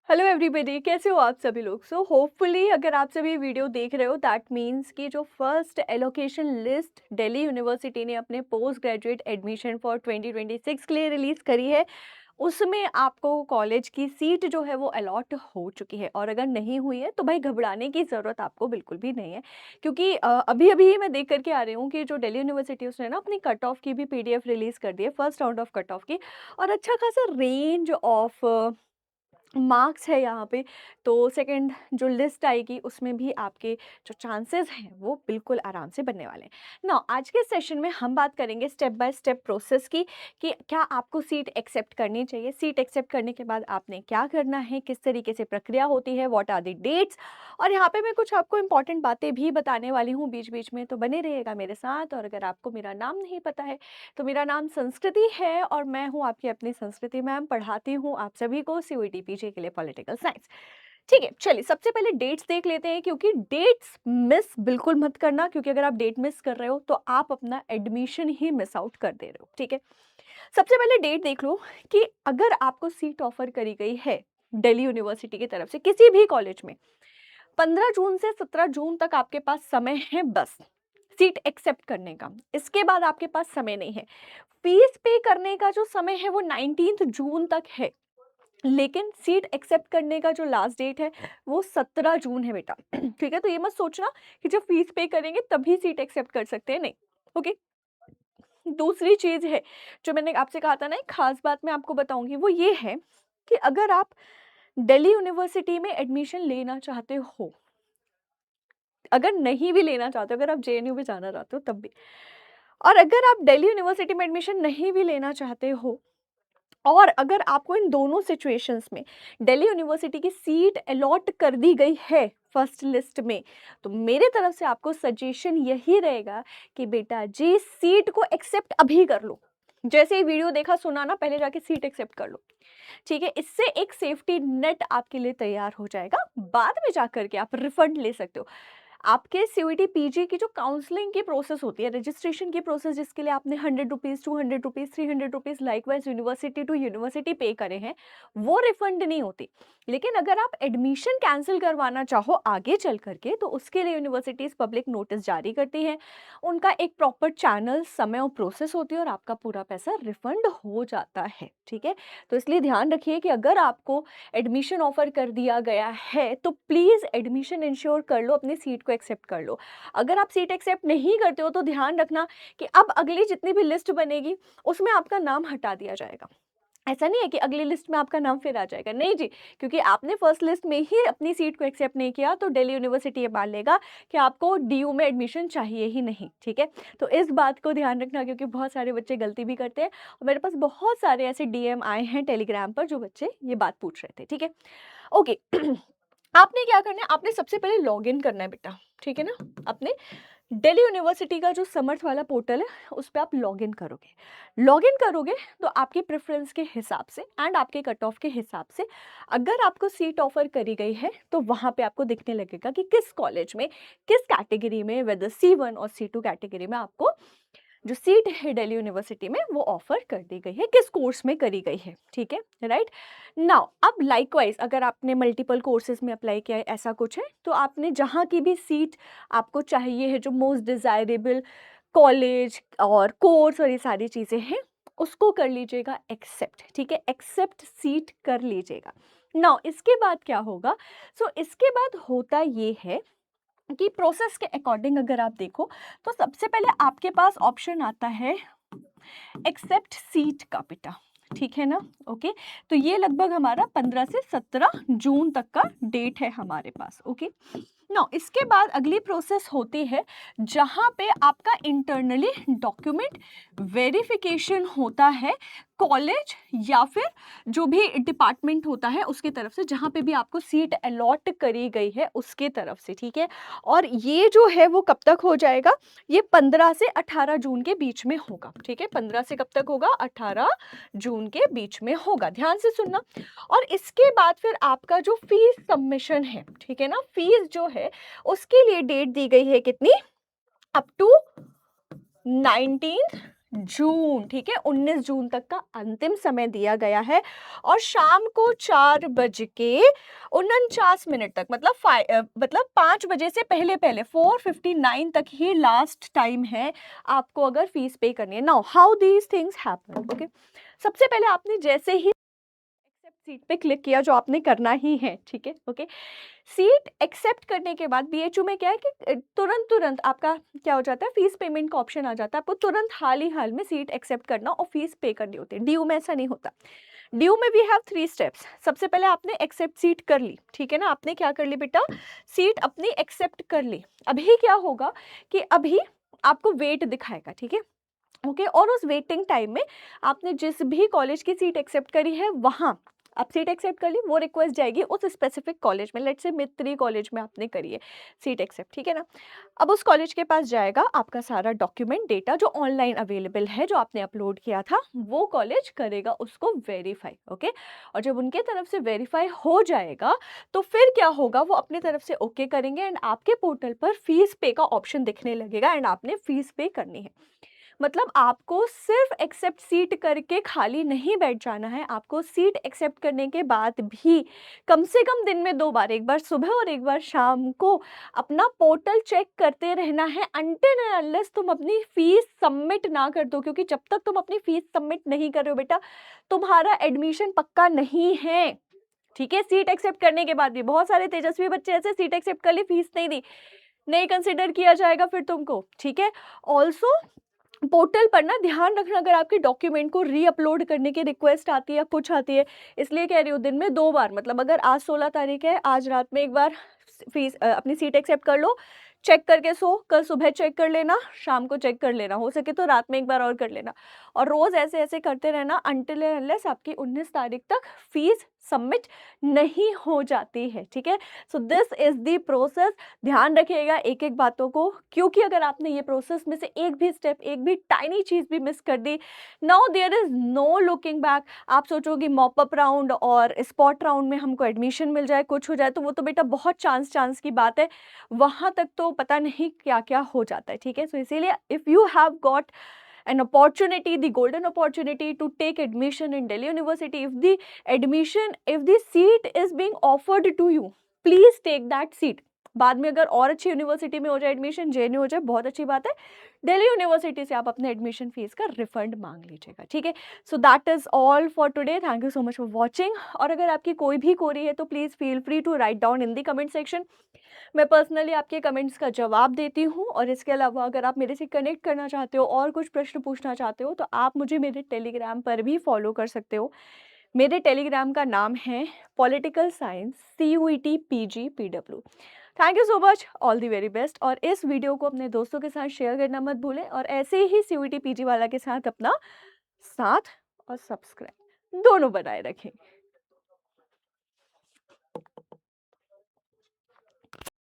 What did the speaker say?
Hello everybody, कैसे हो आप सभी लोग। सो होपफुली अगर आप सभी वीडियो देख रहे हो दैट मीन्स कि जो first allocation list Delhi university ने अपने पोस्ट ग्रेजुएट एडमिशन फॉर 2026 के लिए रिलीज़ करी है, उसमें आपको कॉलेज की सीट जो है वो अलॉट हो चुकी है। और अगर नहीं हुई है तो भाई घबराने की ज़रूरत आपको बिल्कुल भी नहीं है, क्योंकि अभी अभी ही मैं देख करके आ रही हूँ कि जो दिल्ली यूनिवर्सिटी उसने ना अपनी कट ऑफ की भी पीडीएफ रिलीज़ कर दी है, first round of cut off की। और अच्छा खासा रेंज ऑफ मार्क्स है यहाँ पे। तो सेकंड जो लिस्ट आएगी उसमें भी आपके जो चांसेस हैं वो बिल्कुल आराम से बनने वाले हैं। नाउ आज के सेशन में हम बात करेंगे स्टेप बाय स्टेप प्रोसेस की, कि क्या आपको सीट एक्सेप्ट करनी चाहिए, सीट एक्सेप्ट करने के बाद आपने क्या करना है, किस तरीके से प्रक्रिया होती है, व्हाट आर द डेट्स। और यहाँ पे मैं कुछ आपको इंपॉर्टेंट बातें भी बताने वाली हूँ बीच बीच में, तो बने रहिएगा मेरे साथ। और अगर आपको मेरा नाम नहीं पता है तो मेरा नाम संस्कृति है और मैं हूँ आपकी अपनी संस्कृति मैम, पढ़ाती हूँ आप सभी को सीयूईटी पीजी के लिए पॉलिटिकल साइंस। ठीक है, चलिए सबसे पहले डेट्स देख लेते हैं, क्योंकि डेट्स मिस बिल्कुल मत करना, क्योंकि अगर आप डेट मिस कर रहे हो तो आप अपना एडमिशन ही मिस आउट कर दे रहे हो। ठीक है, सबसे पहले डेट देख लो कि अगर आपको सीट ऑफर करी गई है दिल्ली यूनिवर्सिटी की तरफ से किसी भी कॉलेज में, 15 जून से 17 जून तक आपके पास समय है बस सीट एक्सेप्ट करने का। इसके बाद आपके पास समय नहीं है। फीस पे करने का जो समय है वो 19 जून तक है, लेकिन सीट एक्सेप्ट करने का जो लास्ट डेट है वो 17 जून है बेटा। ठीक है, तो ये मत सोचना कि जब फीस पे करेंगे तभी सीट एक्सेप्ट कर सकते हैं, नहीं। ओके, दूसरी चीज है जो मैंने आपसे कहा था ना, एक खास बात मैं आपको बताऊंगी, वो ये है कि अगर आप दिल्ली यूनिवर्सिटी में एडमिशन लेना चाहते हो, अगर नहीं भी लेना चाहते हो, अगर आप जेएनयू में जाना चाहते हो तब भी, और अगर आप दिल्ली यूनिवर्सिटी में एडमिशन नहीं भी लेना चाहते हो, और अगर आपको इन दोनों सिचुएशंस में दिल्ली यूनिवर्सिटी की सीट अलॉट कर दी गई है फर्स्ट लिस्ट में, तो मेरे तरफ से आपको सजेशन यही रहेगा कि बेटा जी सीट को एक्सेप्ट अभी कर लो। जैसे ही वीडियो देखा सुना ना, पहले जाके सीट एक्सेप्ट कर लो। ठीक है, इससे एक सेफ्टी नेट आपके लिए तैयार हो जाएगा, बाद में जाकर के आप रिफंड ले सकते हो। आपके सीयूईटी पीजी की जो काउंसलिंग की प्रोसेस होती है, रजिस्ट्रेशन की प्रोसेस, जिसके लिए आपने 100 rupees, 200 rupees, 300 rupees likewise university to university पे करे हैं, वो रिफंड नहीं होती। लेकिन अगर आप एडमिशन कैंसिल करवाना चाहो आगे चल करके, तो उसके लिए यूनिवर्सिटीज पब्लिक नोटिस जारी करती हैं। उनका एक प्रॉपर चैनल, समय और प्रोसेस होती है, और आपका पूरा पैसा रिफंड हो जाता है। ठीक है, तो इसलिए ध्यान रखिए कि अगर आपको एडमिशन ऑफर कर दिया गया है तो प्लीज़ एडमिशन इंश्योर कर लो, अपनी सीट को एक्सेप्ट कर लो। अगर आप सीट एक्सेप्ट नहीं करते हो तो ध्यान रखना कि अब अगली जितनी भी लिस्ट बनेगी उसमें आपका नाम हटा दिया जाएगा। ऐसा नहीं है कि अगली लिस्ट में आपका नाम फिर आ जाएगा, नहीं जी, क्योंकि आपने फर्स्ट लिस्ट में ही अपनी सीट को एक्सेप्ट नहीं किया तो दिल्ली यूनिवर्सिटी ये मान लेगा कि आपको डीयू में एडमिशन चाहिए ही नहीं। ठीक है, तो इस बात को ध्यान रखना, क्योंकि बहुत सारे बच्चे गलती भी करते हैं, और मेरे पास बहुत सारे ऐसे डीएम आए हैं टेलीग्राम पर जो बच्चे ये बात पूछ रहे थे। ठीक है, ओके। आपने क्या करना है, आपने सबसे पहले लॉग इन करना है बेटा। ठीक है ना, अपने दिल्ली यूनिवर्सिटी का जो समर्थ वाला पोर्टल है उस पर आप लॉगिन करोगे। लॉगिन करोगे तो आपके प्रेफरेंस के हिसाब से एंड आपके कट ऑफ के हिसाब से अगर आपको सीट ऑफर करी गई है तो वहां पे आपको दिखने लगेगा कि किस कॉलेज में, किस कैटेगरी में, वेदर C1 और C2 कैटेगरी में आपको जो सीट है दिल्ली यूनिवर्सिटी में वो ऑफर कर दी गई है, किस कोर्स में करी गई है। ठीक है, राइट। नाउ अब लाइकवाइज अगर आपने मल्टीपल कोर्सेज में अप्लाई किया है, ऐसा कुछ है, तो आपने जहाँ की भी सीट आपको चाहिए है, जो मोस्ट डिजायरेबल कॉलेज और कोर्स और ये सारी चीज़ें हैं, उसको कर लीजिएगा एक्सेप्ट। ठीक है, एक्सेप्ट सीट कर लीजिएगा। नाउ इसके बाद क्या होगा, सो इसके बाद होता ये है कि प्रोसेस के अकॉर्डिंग अगर आप देखो तो सबसे पहले आपके पास ऑप्शन आता है एक्सेप्ट सीट का बेटा। ठीक है ना, ओके। तो ये लगभग हमारा 15 से 17 जून तक का डेट है हमारे पास। ओके, नो इसके बाद अगली प्रोसेस होती है जहां पे आपका इंटरनली डॉक्यूमेंट वेरिफिकेशन होता है, कॉलेज या फिर जो भी डिपार्टमेंट होता है उसकी तरफ से, जहां पे भी आपको सीट अलॉट करी गई है उसके तरफ से। ठीक है, और ये जो है वो कब तक हो जाएगा, ये 15 से 18 जून के बीच में होगा। ठीक है, 15 से कब तक होगा, 18 जून के बीच में होगा, ध्यान से सुनना। और इसके बाद फिर आपका जो फीस सबमिशन है, ठीक है ना, फीस जो है उसके लिए डेट दी गई है कितनी, अप टू 19 जून, ठीक है, 19 जून तक का अंतिम समय दिया गया है और शाम को 4 बज के 49 तक, मतलब 5 बजे से पहले पहले 4:59 तक ही लास्ट टाइम है आपको अगर फीस पे करनी है। Now how these things happen, okay. सबसे पहले आपने जैसे ही एक्सेप्ट सीट पे क्लिक किया, जो आपने करना ही है, ठीक है, ओके। सीट एक्सेप्ट करने के बाद बीएचयू में क्या है कि तुरंत तुरंत आपका क्या हो जाता है, फीस पेमेंट का ऑप्शन आ जाता है। आपको तुरंत हाल ही हाल में सीट एक्सेप्ट करना और फीस पे करनी होती है। ड्यू में ऐसा नहीं होता। ड्यू में वी हैव 3 स्टेप्स। सबसे पहले आपने एक्सेप्ट सीट कर ली, ठीक है ना, आपने क्या कर ली बेटा, सीट अपनी एक्सेप्ट कर ली। अभी क्या होगा कि अभी आपको वेट दिखाएगा, ठीक है, ओके। और उस वेटिंग टाइम में आपने जिस भी कॉलेज की सीट एक्सेप्ट करी है वहां आप सीट एक्सेप्ट कर ली, वो रिक्वेस्ट जाएगी उस स्पेसिफिक कॉलेज में। लेट्स से मित्री कॉलेज में आपने करी है सीट एक्सेप्ट, ठीक है ना। अब उस कॉलेज के पास जाएगा आपका सारा डॉक्यूमेंट डेटा जो ऑनलाइन अवेलेबल है, जो आपने अपलोड किया था, वो कॉलेज करेगा उसको वेरीफाई, ओके। और जब उनके तरफ से वेरीफाई हो जाएगा तो फिर क्या होगा, वो अपनी तरफ से ओके करेंगे एंड आपके पोर्टल पर फीस पे का ऑप्शन दिखने लगेगा एंड आपने फीस पे करनी है। मतलब आपको सिर्फ एक्सेप्ट सीट करके खाली नहीं बैठ जाना है, आपको सीट एक्सेप्ट करने के बाद भी कम से कम दिन में 2 बार, एक बार सुबह और एक बार शाम को अपना पोर्टल चेक करते रहना है अनटिल एंड अनलेस तुम अपनी फीस सबमिट ना कर दो। क्योंकि जब तक तुम अपनी फीस सबमिट नहीं कर रहे हो बेटा, तुम्हारा एडमिशन पक्का नहीं है, ठीक है। सीट एक्सेप्ट करने के बाद भी बहुत सारे तेजस्वी बच्चे ऐसे सीट एक्सेप्ट कर ली, फीस नहीं दी, नहीं कंसिडर किया जाएगा फिर तुमको, ठीक है। ऑल्सो पोर्टल पर ना ध्यान रखना, अगर आपके डॉक्यूमेंट को री अपलोड करने की रिक्वेस्ट आती है या कुछ आती है, इसलिए कह रही हूँ दिन में 2 बार, मतलब अगर आज 16 तारीख है, आज रात में एक बार फीस अपनी सीट एक्सेप्ट कर लो, चेक करके सो, कल सुबह चेक कर लेना, शाम को चेक कर लेना, हो सके तो रात में एक बार और कर लेना, और रोज ऐसे ऐसे करते रहना अनटिल एंड अनलेस आपकी 19 तारीख तक फीस सबमिट नहीं हो जाती है, ठीक है। So this is the process. ध्यान रखिएगा एक एक बातों को, क्योंकि अगर आपने ये प्रोसेस में से एक भी स्टेप, एक भी टाइनी चीज भी मिस कर दी, now there is no looking back. आप सोचोगे मॉप अप राउंड और स्पॉट राउंड में हमको एडमिशन मिल जाए, कुछ हो जाए, तो वो तो बेटा बहुत चांस की बात है, वहां तक तो पता नहीं क्या क्या हो जाता है, ठीक है। सो इसीलिए if you have got an opportunity, the golden opportunity to take admission in Delhi University, if the seat is being offered to you, please take that seat. बाद में अगर और अच्छी यूनिवर्सिटी में हो जाए एडमिशन, जेएनयू हो जाए, बहुत अच्छी बात है, दिल्ली यूनिवर्सिटी से आप अपने एडमिशन फीस का रिफंड मांग लीजिएगा, ठीक है। So that is all for today, thank you so much for watching. और अगर आपकी कोई भी क्वेरी है तो please feel free to write down in the comment section. मैं पर्सनली आपके कमेंट्स का जवाब देती हूँ, और इसके अलावा अगर आप मेरे से कनेक्ट करना चाहते हो और कुछ प्रश्न पूछना चाहते हो, तो आप मुझे मेरे टेलीग्राम पर भी फॉलो कर सकते हो। मेरे टेलीग्राम का नाम है political science CUET PG PW। Thank you so much, all the very best. और इस वीडियो को अपने दोस्तों के साथ शेयर करना मत भूलें, और ऐसे ही CUET PG वाला के साथ अपना साथ और सब्सक्राइब दोनों बनाए रखें।